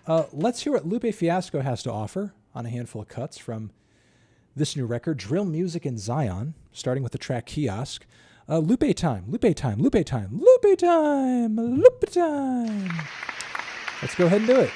Let's hear what Lupe Fiasco has to offer on a handful of cuts from this new record, Drill Music in Zion, starting with the track Kiosk. Lupe time, Lupe time, Lupe time, Lupe time, Lupe time. Let's go ahead and do it.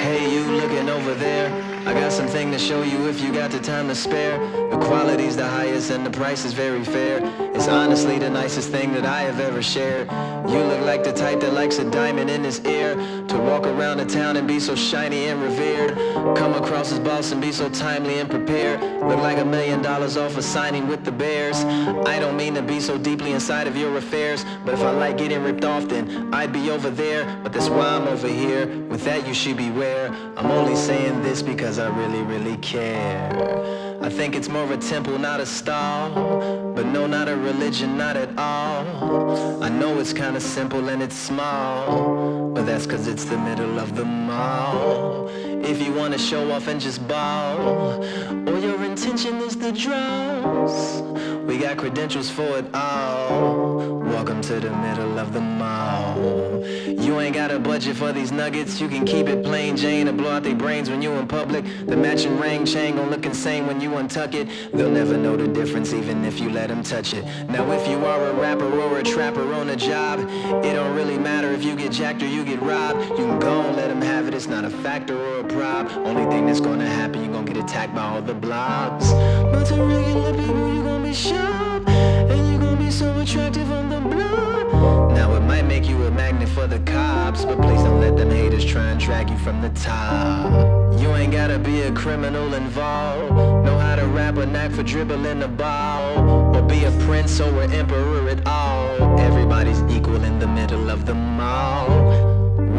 Hey, you looking over there? I got something to show you if you got the time to spare. The quality's the highest and the price is very fair. It's honestly the nicest thing that I have ever shared. You look like the type that likes a diamond in his ear, to walk around the town and be so shiny and revered, come across as boss and be so timely and prepared. Look like $1 million off a signing with the Bears. I don't mean to be so deeply inside of your affairs, but if I like getting ripped off, then I'd be over there. But that's why I'm over here. With that you should beware. I'm only saying this because I really, really care. I think it's more of a temple, not a stall, but no, not a religion, not at all. I know it's kind of simple and it's small, but that's cause it's the middle of the mall. If you want to show off and just ball, or your intention is the draws, we got credentials for it all. Welcome to the middle of the mall. You ain't got a budget for these nuggets, you can keep it plain Jane or blow out their brains when you in public. The matching ring chain gon' look insane when you untuck it. They'll never know the difference even if you let them touch it. Now if you are a rapper or a trapper on a job, it don't really matter if you get jacked or you get robbed. You can go and let them have it, it's not a factor or a prop. Only thing that's gonna happen, you gon' get attacked by all the blogs. But to regular people, you gon' be sharp, and you gon' be so attractive on the block. Now it might make you a magnet for the cops, but please don't let them haters try and drag you from the top. You ain't gotta be a criminal involved, know how to rap or knack for dribbling the ball, or be a prince or an emperor at all. Everybody's equal in the middle of the mall.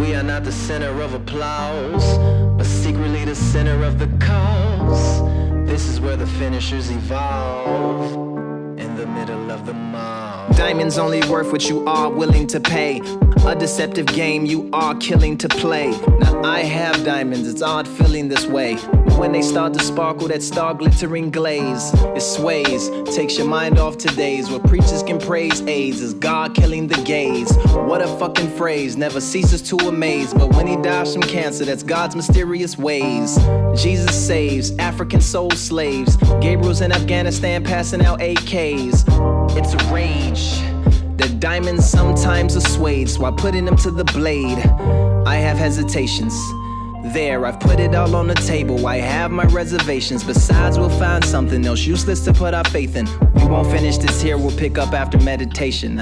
We are not the center of applause, but secretly the center of the cause. This is where the finishers evolve, in the middle of the mall. Diamonds only worth what you are willing to pay. A deceptive game you are killing to play. Now I have diamonds, it's odd feeling this way, but when they start to sparkle, that star glittering glaze, it sways, takes your mind off to days where preachers can praise AIDS as God killing the gays. What a fucking phrase, never ceases to amaze. But when he dies from cancer, that's God's mysterious ways. Jesus saves African soul slaves. Gabriel's in Afghanistan passing out AKs. It's a rage. The diamonds sometimes are swayed, so I putting them to the blade. I have hesitations. There, I've put it all on the table. I have my reservations. Besides, we'll find something else useless to put our faith in. We won't finish this here, we'll pick up after meditation.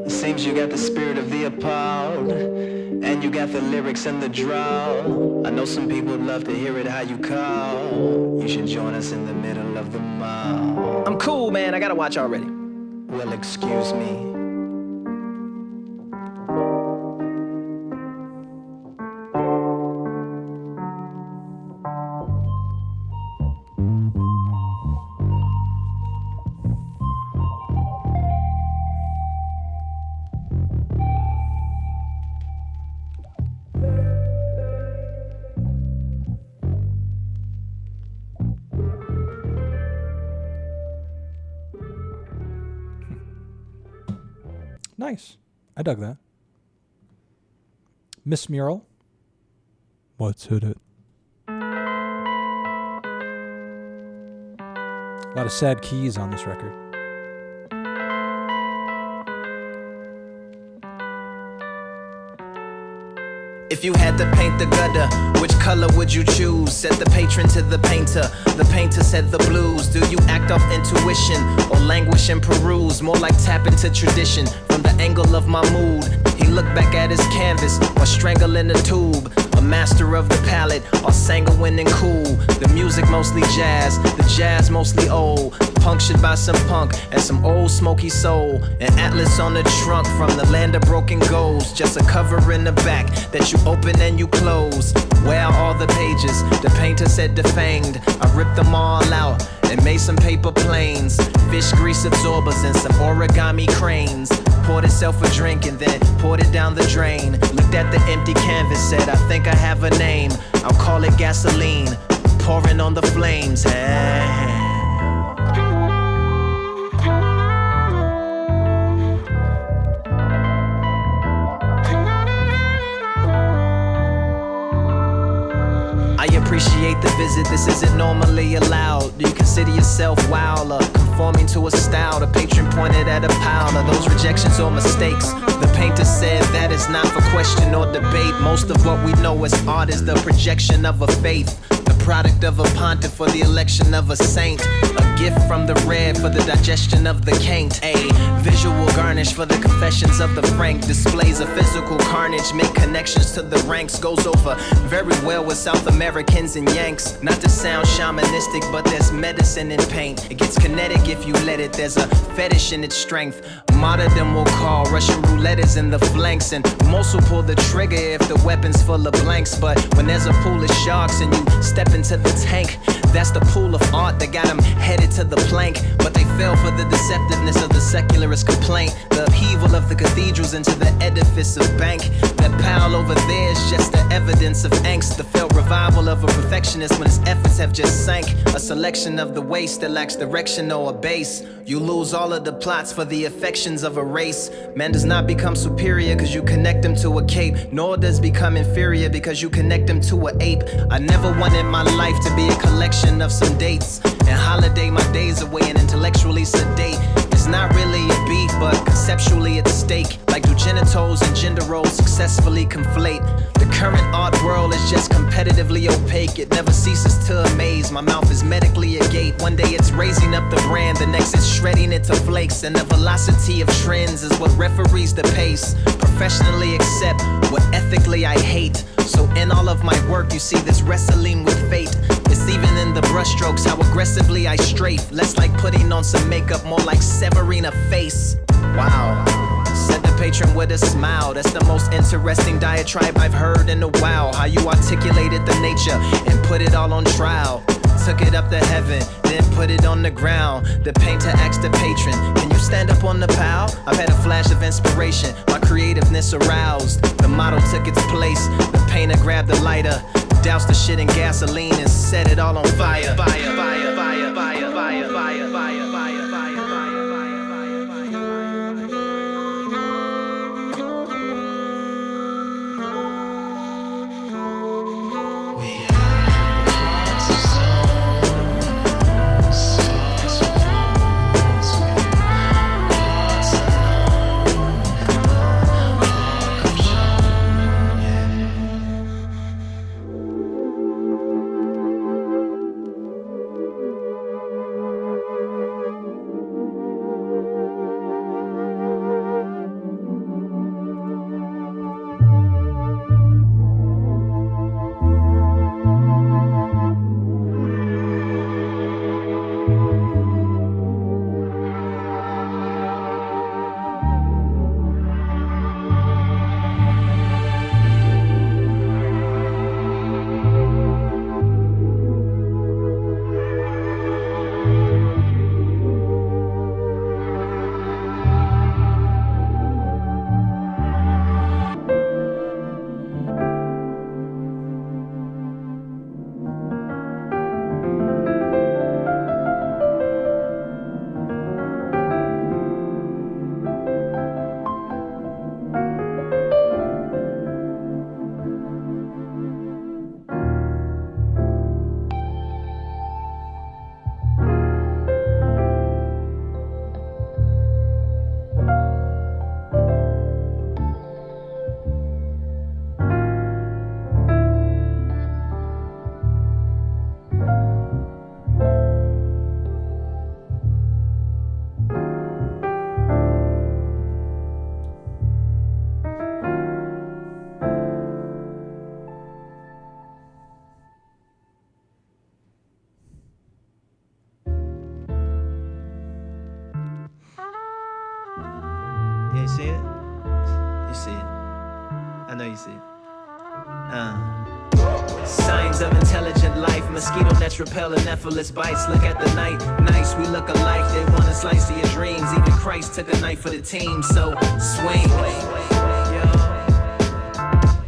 Seems you got the spirit of the appalled, and you got the lyrics and the drawl. I know some people would love to hear it how you call. You should join us in the middle of the mall. I'm cool, man, I gotta watch already. Well, excuse me. Nice. I dug that. Miss Mural. What's hit it? A lot of sad keys on this record. If you had to paint the gutter, which color would you choose? Said the patron to the painter. The painter said the blues. Do you act off intuition or languish and peruse? More like tap into tradition from the angle of my mood. He looked back at his canvas while strangling the tube. A master of the palette, all sanguine and cool. The music mostly jazz, the jazz mostly old. Punctured by some punk and some old smoky soul. An atlas on the trunk from the land of broken goals. Just a cover in the back that you open and you close. Where are all the pages? The painter said defanged. I ripped them all out and made some paper planes. Fish grease absorbers and some origami cranes. Poured itself a drink and then poured it down the drain. Looked at the empty canvas, said I think I have a name. I'll call it gasoline. pouring on the flames. Hey. I appreciate the visit, this isn't normally allowed. Do you consider yourself wild or conforming to a style? The patron pointed at a pile of those rejections or mistakes. The painter said that is not for question or debate. Most of what we know as art is the projection of a faith, the product of a pontiff for the election of a saint, a gift from the red for the digestion of the caint, a visual garnish for the confessions of the frank, displays of physical carnage, make connections to the ranks, goes over very well with South Americans and Yanks. Not to sound shamanistic, but there's medicine in paint. It gets kinetic if you let it, there's a fetish in its strength. Martyrdom will call, Russian roulette is in the flanks, and most will pull the trigger if the weapon's full of blanks. But when there's a pool of sharks and you step into the tank, that's the pool of art that got them headed to the plank. But they fell for the deceptiveness of the secularist complaint, the upheaval of the cathedrals into the edifice of bank. That pile over there is just the evidence of angst, the failed revival of a perfectionist when his efforts have just sank. A selection of the waste that lacks direction or a base. You lose all of the plots for the affections of a race. Man does not become superior because you connect him to a cape, nor does become inferior because you connect him to an ape. I never wanted my life to be a collection of some dates and holiday my days away and intellectually sedate. It's not really a beat, but conceptually at stake. Like do genitals and gender roles successfully conflate? The current art world is just competitively opaque. It never ceases to amaze. My mouth is medically agape. One day it's raising up the brand, the next it's shredding it to flakes. And the velocity of trends is what referees the pace. Professionally accept what ethically I hate. So in all of my work you see this wrestling with fate. It's even in the brushstrokes how aggressively I strafe. Less like putting on some makeup, more like severing a face. Wow, said the patron with a smile. That's the most interesting diatribe I've heard in a while. How you articulated the nature and put it all on trial. Took it up to heaven, then put it on the ground. The painter asked the patron, can you stand up on the pile? I've had a flash of inspiration, my creativeness aroused. The model took its place, the painter grabbed the lighter, doused the shit in gasoline and set it all on fire. You see it? You see it. I know you see it. Signs of intelligent life, mosquito nets repel anaphylus bites. Look at the night, nice, we look alike. They want a slice of your dreams. Even Christ took a knife for the team, so swing. Yo,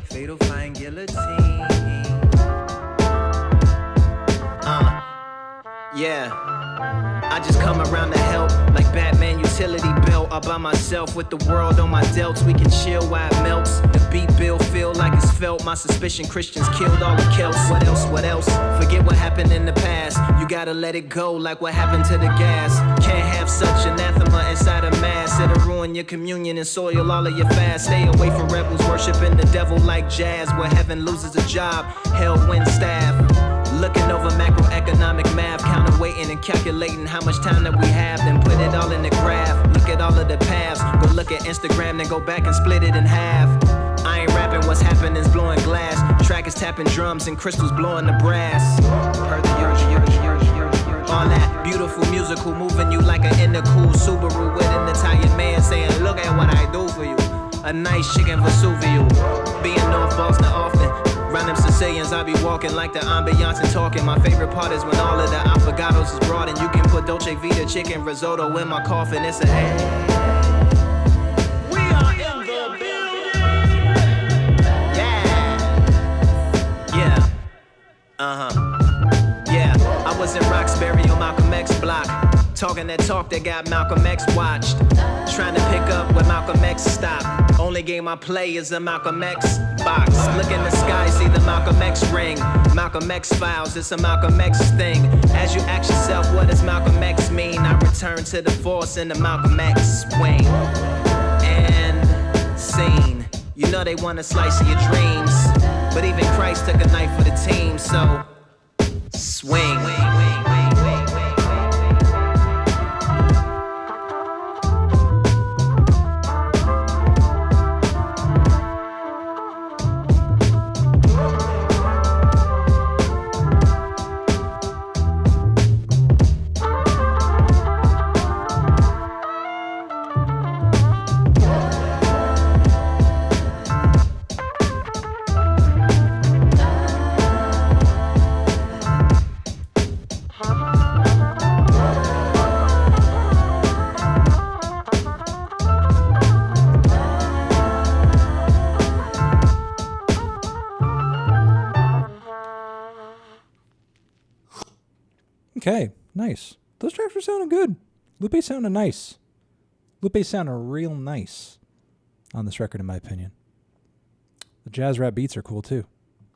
fatal flying guillotine. Yeah, I just come around to help, like Batman utility belt. All by myself with the world on my delts. We can chill while it melts. The beat bill feel like it's felt. My suspicion Christians killed all the Celts. What else, what else? Forget what happened in the past. You gotta let it go like what happened to the gas. Can't have such anathema inside a mass. It'll ruin your communion and soil all of your fast. Stay away from rebels worshiping the devil like jazz. Where heaven loses a job, hell wins staff. Looking over macroeconomic math, counterweighting and calculating how much time that we have, then put it all in the graph. Look at all of the paths, go look at Instagram, then go back and split it in half. I ain't rapping, what's happening's blowing glass. Track is tapping drums and crystals blowing the brass. Heard the all that beautiful musical moving you like an intercool Subaru with an Italian man saying, look at what I do for you. A nice chicken Vesuvio. Being North Boston often. Round them Sicilians, I be walking like the ambiance and talking. My favorite part is when all of the affogatos is brought in. You can put Dolce Vita chicken risotto in my coffin. It's a we are in the building. Yeah. Yeah, I was in Roxbury on Malcolm X block. Talking that talk that got Malcolm X watched. Trying to pick up where Malcolm X stopped. Only game I play is a Malcolm X box. Look in the sky, see the Malcolm X ring. Malcolm X files, it's a Malcolm X thing. As you ask yourself, what does Malcolm X mean? I return to the force in the Malcolm X swing. And scene. You know they want a slice of your dreams. But even Christ took a knife for the team, so swing. Okay, nice. Those tracks were sounding good. Lupe sounded nice. Lupe sounded real nice on this record, in my opinion. The jazz rap beats are cool, too.